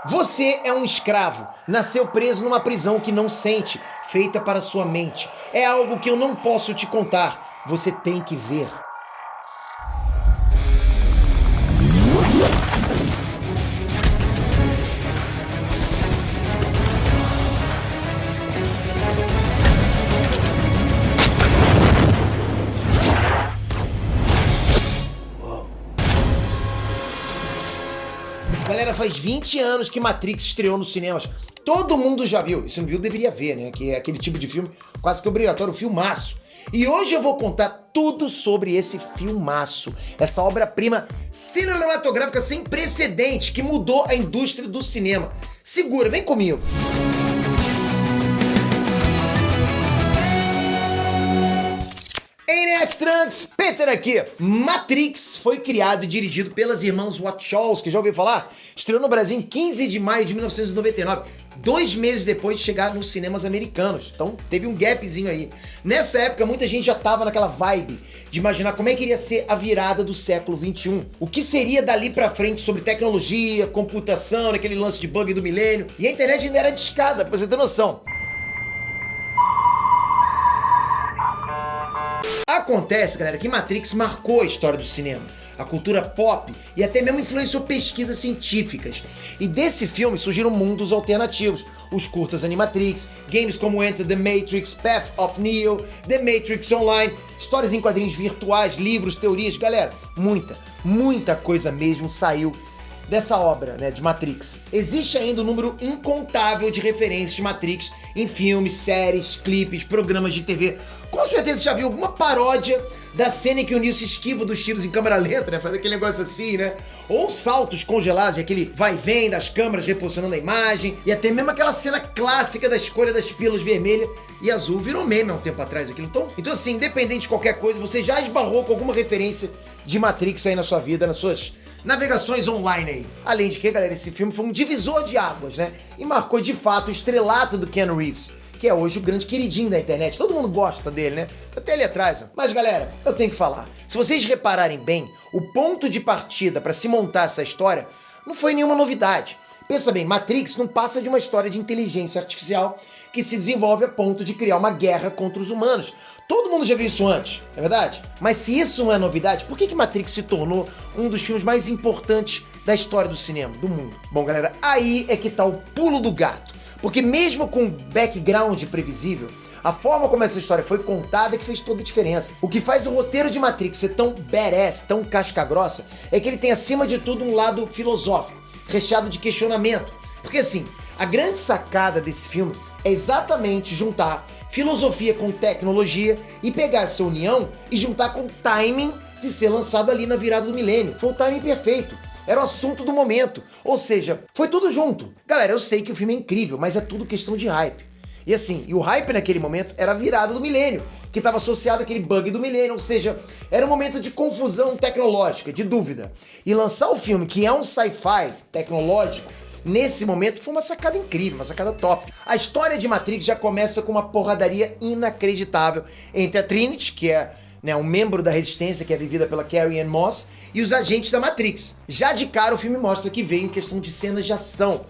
Você é um escravo, nasceu preso numa prisão que não sente, feita para sua mente. É algo que eu não posso te contar, você tem que ver. Galera, faz 20 anos que Matrix estreou nos cinemas. Todo mundo já viu. E se não viu, deveria ver, né? Que é aquele tipo de filme quase que obrigatório, um filmaço. E hoje eu vou contar tudo sobre esse filmaço. Essa obra-prima cinematográfica sem precedentes que mudou a indústria do cinema. Segura, vem comigo. Trunks, Peter aqui. Matrix foi criado e dirigido pelas irmãs Wachowski, já ouviu falar? Estreou no Brasil em 15 de maio de 1999, 2 meses depois de chegar nos cinemas americanos. Então teve um gapzinho aí. Nessa época muita gente já tava naquela vibe de imaginar como é que iria ser a virada do século 21. O que seria dali pra frente sobre tecnologia, computação, aquele lance de bug do milênio. E a internet ainda era discada, pra você ter noção. Acontece, galera, que Matrix marcou a história do cinema, a cultura pop e até mesmo influenciou pesquisas científicas. E desse filme surgiram mundos alternativos, os curtas Animatrix, games como Enter the Matrix, Path of Neo, The Matrix Online, histórias em quadrinhos virtuais, livros, teorias. Galera, muita coisa mesmo saiu dessa obra, né, de Matrix. Existe ainda um número incontável de referências de Matrix em filmes, séries, clipes, programas de TV. Com certeza você já viu alguma paródia da cena em que o Neo se esquiva dos tiros em câmera lenta, né? Faz aquele negócio assim, né? Ou saltos congelados, aquele vai e vem das câmeras reposicionando a imagem. E até mesmo aquela cena clássica da escolha das pílulas vermelha e azul. Virou meme há um tempo atrás aquilo. Então assim, independente de qualquer coisa, você já esbarrou com alguma referência de Matrix aí na sua vida, nas suas navegações online aí. Além de que, galera, esse filme foi um divisor de águas, né? E marcou de fato o estrelato do Keanu Reeves, que é hoje o grande queridinho da internet. Todo mundo gosta dele, né? Até ali atrás, ó. Mas, galera, eu tenho que falar. Se vocês repararem bem, o ponto de partida para se montar essa história não foi nenhuma novidade. Pensa bem, Matrix não passa de uma história de inteligência artificial que se desenvolve a ponto de criar uma guerra contra os humanos. Todo mundo já viu isso antes, não é verdade? Mas se isso não é novidade, por que Matrix se tornou um dos filmes mais importantes da história do cinema, do mundo? Bom, galera, aí é que tá o pulo do gato. Porque mesmo com background previsível, a forma como essa história foi contada é que fez toda a diferença. O que faz o roteiro de Matrix ser tão badass, tão casca-grossa, é que ele tem acima de tudo um lado filosófico, recheado de questionamento. Porque assim, a grande sacada desse filme é exatamente juntar filosofia com tecnologia e pegar essa união e juntar com o timing de ser lançado ali na virada do milênio. Foi o timing perfeito. Era o assunto do momento. Ou seja, foi tudo junto. Galera, eu sei que o filme é incrível, mas é tudo questão de hype. E assim, o hype naquele momento era a virada do milênio, que estava associado àquele bug do milênio, ou seja, era um momento de confusão tecnológica, de dúvida. E lançar o filme, que é um sci-fi tecnológico, nesse momento foi uma sacada incrível, uma sacada top. A história de Matrix já começa com uma porradaria inacreditável entre a Trinity, que é um membro da resistência que é vivida pela Carrie-Anne Moss, e os agentes da Matrix. Já de cara o filme mostra que veio em questão de cenas de ação.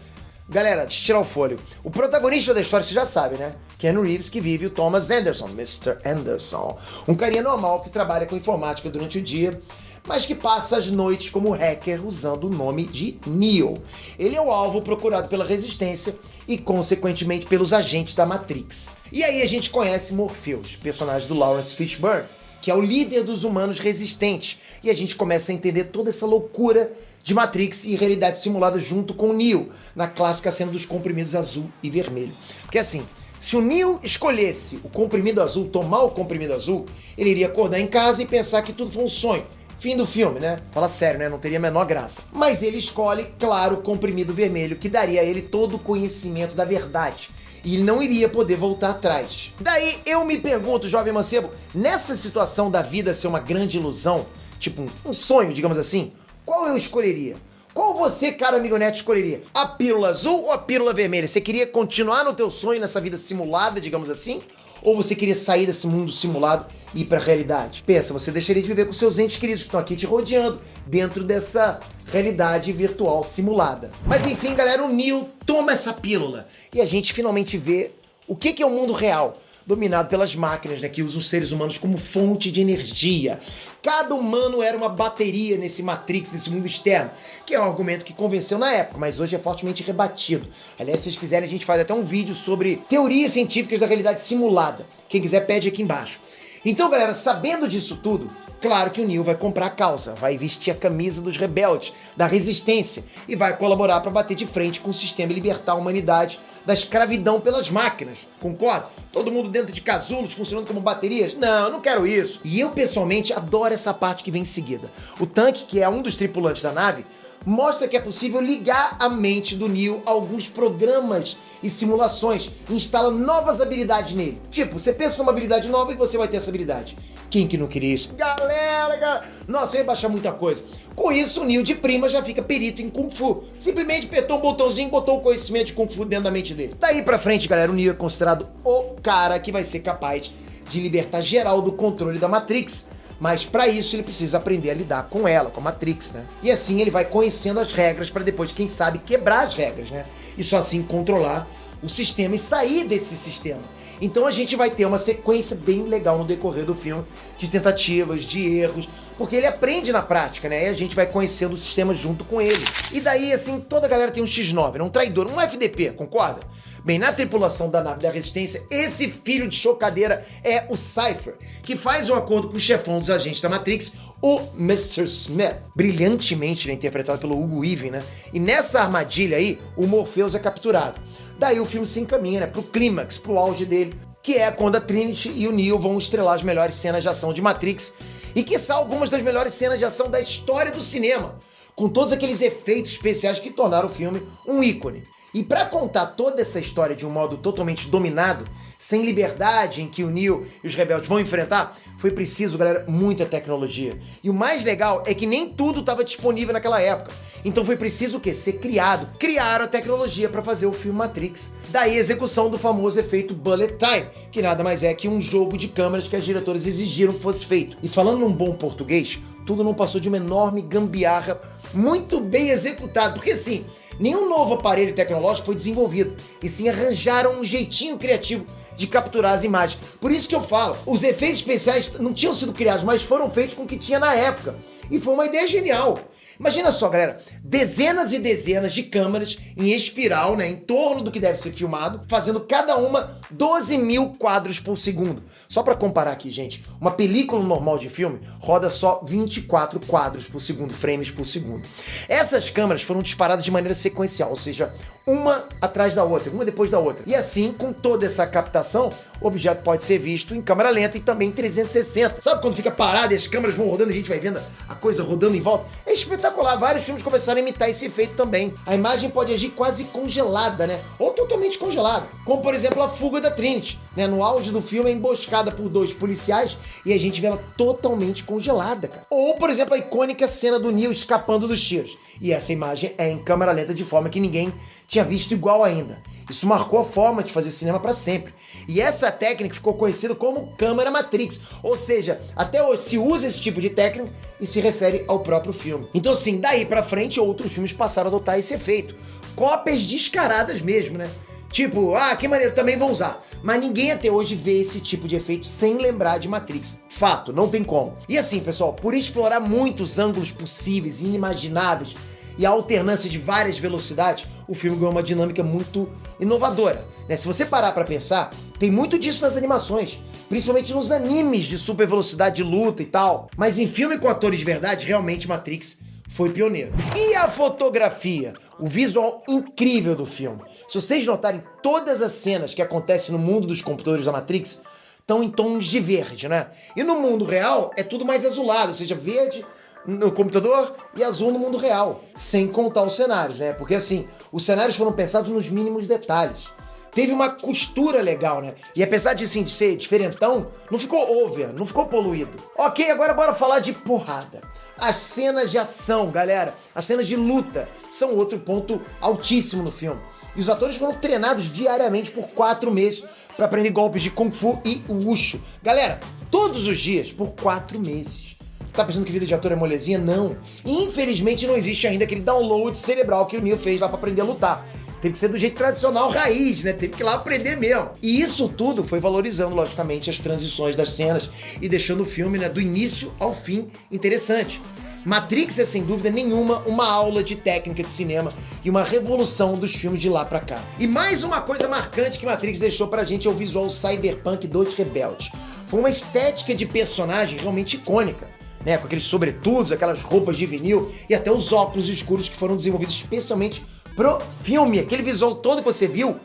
Galera, deixa eu tirar o fôlego. O protagonista da história você já sabe, né? Keanu Reeves, que vive o Thomas Anderson, Mr. Anderson. Um carinha normal que trabalha com informática durante o dia, mas que passa as noites como hacker usando o nome de Neo. Ele é o alvo procurado pela Resistência e, consequentemente, pelos agentes da Matrix. E aí a gente conhece Morpheus, personagem do Lawrence Fishburne, que é o líder dos humanos resistentes. E a gente começa a entender toda essa loucura de Matrix e realidade simulada junto com o Neo, na clássica cena dos comprimidos azul e vermelho. Porque assim, se o Neo escolhesse o comprimido azul, tomar o comprimido azul, ele iria acordar em casa e pensar que tudo foi um sonho. Fim do filme, né? Fala sério, né? Não teria a menor graça. Mas ele escolhe, claro, o comprimido vermelho, que daria a ele todo o conhecimento da verdade. E ele não iria poder voltar atrás. Daí eu me pergunto, jovem mancebo, nessa situação da vida ser uma grande ilusão, tipo um sonho, digamos assim, qual eu escolheria? Qual Qual você, cara amigo neto, escolheria? A pílula azul ou a pílula vermelha? Você queria continuar no teu sonho, nessa vida simulada, digamos assim? Ou você queria sair desse mundo simulado e ir pra realidade? Pensa, você deixaria de viver com seus entes queridos que estão aqui te rodeando dentro dessa realidade virtual simulada. Mas enfim, galera, o Neo toma essa pílula e a gente finalmente vê o que é o mundo real, dominado pelas máquinas, né, que usam os seres humanos como fonte de energia. Cada humano era uma bateria nesse Matrix, nesse mundo externo, que é um argumento que convenceu na época, mas hoje é fortemente rebatido. Aliás, se vocês quiserem, a gente faz até um vídeo sobre teorias científicas da realidade simulada. Quem quiser, pede aqui embaixo. Então, galera, sabendo disso tudo, claro que o Neo vai comprar a causa, vai vestir a camisa dos rebeldes, da resistência, e vai colaborar para bater de frente com o sistema e libertar a humanidade da escravidão pelas máquinas. Concorda? Todo mundo dentro de casulos, funcionando como baterias? Não, eu não quero isso. E eu, pessoalmente, adoro essa parte que vem em seguida. O tanque, que é um dos tripulantes da nave, mostra que é possível ligar a mente do Neo a alguns programas e simulações e instala novas habilidades nele. Tipo, você pensa numa habilidade nova e você vai ter essa habilidade. Quem que não queria isso? Galera, nossa, eu ia baixar muita coisa. Com isso, o Neo de prima já fica perito em Kung Fu. Simplesmente apertou um botãozinho e botou o conhecimento de Kung Fu dentro da mente dele. Daí pra frente, galera, o Neo é considerado o cara que vai ser capaz de libertar geral do controle da Matrix. Mas para isso ele precisa aprender a lidar com ela, com a Matrix, né? E assim ele vai conhecendo as regras para depois, quem sabe, quebrar as regras, né? E só assim controlar o sistema e sair desse sistema. Então a gente vai ter uma sequência bem legal no decorrer do filme, de tentativas, de erros, porque ele aprende na prática, né? E a gente vai conhecendo o sistema junto com ele. E daí, assim, toda a galera tem um X9, né? Um traidor, um FDP, concorda? Bem, na tripulação da nave da Resistência, esse filho de chocadeira é o Cypher, que faz um acordo com o chefão dos agentes da Matrix, o Mr. Smith, brilhantemente, né, interpretado pelo Hugo Weaving, né? E nessa armadilha aí, o Morpheus é capturado. Daí o filme se encaminha, né, pro clímax, pro auge dele, que é quando a Trinity e o Neo vão estrelar as melhores cenas de ação de Matrix e, quiçá, algumas das melhores cenas de ação da história do cinema, com todos aqueles efeitos especiais que tornaram o filme um ícone. E para contar toda essa história de um modo totalmente dominado, sem liberdade, em que o Neo e os rebeldes vão enfrentar, foi preciso, galera, muita tecnologia. E o mais legal é que nem tudo estava disponível naquela época. Então foi preciso o quê? Ser criado. Criaram a tecnologia para fazer o filme Matrix. Daí a execução do famoso efeito Bullet Time, que nada mais é que um jogo de câmeras que as diretoras exigiram que fosse feito. E falando num bom português, tudo não passou de uma enorme gambiarra muito bem executado, porque assim, nenhum novo aparelho tecnológico foi desenvolvido, e sim arranjaram um jeitinho criativo de capturar as imagens. Por isso que eu falo, os efeitos especiais não tinham sido criados, mas foram feitos com o que tinha na época, e foi uma ideia genial. Imagina só, galera, dezenas e dezenas de câmeras em espiral, né, em torno do que deve ser filmado, fazendo cada uma 12 mil quadros por segundo. Só pra comparar aqui, gente, uma película normal de filme roda só 24 quadros por segundo, frames por segundo. Essas câmeras foram disparadas de maneira sequencial, ou seja, uma atrás da outra, uma depois da outra. E assim, com toda essa captação, o objeto pode ser visto em câmera lenta e também em 360. Sabe quando fica parado e as câmeras vão rodando e a gente vai vendo a coisa rodando em volta? É espetacular. Vários filmes começaram a imitar esse efeito também. A imagem pode agir quase congelada, né? Ou totalmente congelada. Como, por exemplo, a fuga da Trinity, né? No auge do filme é emboscada por dois policiais e a gente vê ela totalmente congelada, cara. Ou, por exemplo, a icônica cena do Neo escapando dos tiros. E essa imagem é em câmera lenta de forma que ninguém tinha visto igual ainda. Isso marcou a forma de fazer cinema para sempre. E essa técnica ficou conhecida como câmera Matrix. Ou seja, até hoje se usa esse tipo de técnica e se refere ao próprio filme. Então, assim, daí pra frente, outros filmes passaram a adotar esse efeito. Cópias descaradas mesmo, né? Tipo, que maneiro, também vão usar. Mas ninguém até hoje vê esse tipo de efeito sem lembrar de Matrix. Fato, não tem como. E assim, pessoal, por explorar muitos ângulos possíveis e inimagináveis e a alternância de várias velocidades, o filme ganhou uma dinâmica muito inovadora, né? Se você parar pra pensar, tem muito disso nas animações, principalmente nos animes de super velocidade de luta e tal. Mas em filme com atores de verdade, realmente Matrix foi pioneiro. E a fotografia? O visual incrível do filme. Se vocês notarem, todas as cenas que acontecem no mundo dos computadores da Matrix estão em tons de verde, né? E no mundo real é tudo mais azulado, ou seja, verde no computador e azul no mundo real. Sem contar os cenários, né? Porque assim, os cenários foram pensados nos mínimos detalhes. teve uma costura legal, né? E apesar de, assim, de ser diferentão, não ficou over, não ficou poluído. Ok, agora bora falar de porrada. As cenas de ação, galera, as cenas de luta são outro ponto altíssimo no filme. E os atores foram treinados diariamente por 4 meses para aprender golpes de Kung Fu e Wushu. Galera, todos os dias, por 4 meses. Tá pensando que vida de ator é molezinha? Não. E, infelizmente não existe ainda aquele download cerebral que o Neo fez lá para aprender a lutar. Teve que ser do jeito tradicional, raiz, né? Teve que ir lá aprender mesmo. E isso tudo foi valorizando, logicamente, as transições das cenas e deixando o filme, né, do início ao fim interessante. Matrix é, sem dúvida nenhuma, uma aula de técnica de cinema e uma revolução dos filmes de lá pra cá. E mais uma coisa marcante que Matrix deixou pra gente é o visual Cyberpunk 2 Rebelde. Foi uma estética de personagem realmente icônica, né? Com aqueles sobretudos, aquelas roupas de vinil e até os óculos escuros que foram desenvolvidos especialmente pro filme. Aquele visual todo que você viu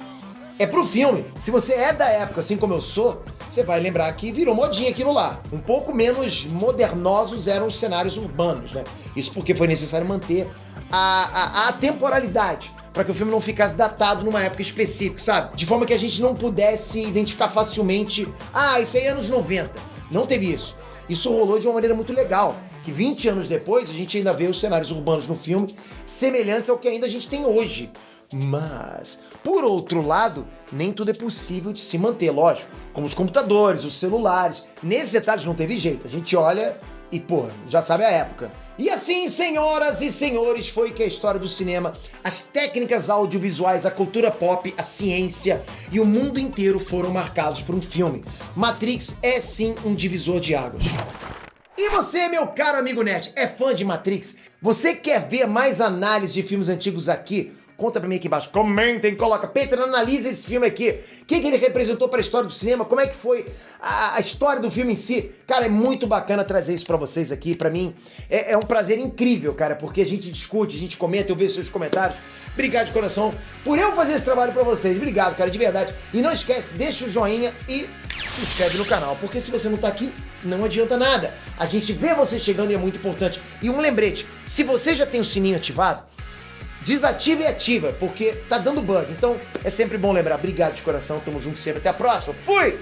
é pro filme. Se você é da época, assim como eu sou, você vai lembrar que virou modinha aquilo lá. Um pouco menos modernosos eram os cenários urbanos, né? Isso porque foi necessário manter a temporalidade, para que o filme não ficasse datado numa época específica, sabe? De forma que a gente não pudesse identificar facilmente, isso aí é anos 90. Não teve isso. Isso rolou de uma maneira muito legal, que 20 anos depois a gente ainda vê os cenários urbanos no filme semelhantes ao que ainda a gente tem hoje. Mas, por outro lado, nem tudo é possível de se manter, lógico. Como os computadores, os celulares. Nesses detalhes não teve jeito. A gente olha e, já sabe a época. E assim, senhoras e senhores, foi que a história do cinema, as técnicas audiovisuais, a cultura pop, a ciência e o mundo inteiro foram marcados por um filme. Matrix é sim um divisor de águas. E você, meu caro amigo nerd, é fã de Matrix? Você quer ver mais análise de filmes antigos aqui? Conta pra mim aqui embaixo, comentem, coloca, Peter, analisa esse filme aqui, o que ele representou pra história do cinema, como é que foi a história do filme em si. Cara, é muito bacana trazer isso pra vocês aqui, pra mim é um prazer incrível, cara, porque a gente discute, a gente comenta, eu vejo seus comentários. Obrigado de coração por eu fazer esse trabalho pra vocês, obrigado, cara, de verdade. E não esquece, deixa o joinha e se inscreve no canal, porque se você não tá aqui, não adianta nada. A gente vê você chegando e é muito importante. E um lembrete, se você já tem o sininho ativado, desativa e ativa, porque tá dando bug. Então é sempre bom lembrar. Obrigado de coração, tamo junto sempre. Até a próxima. Fui!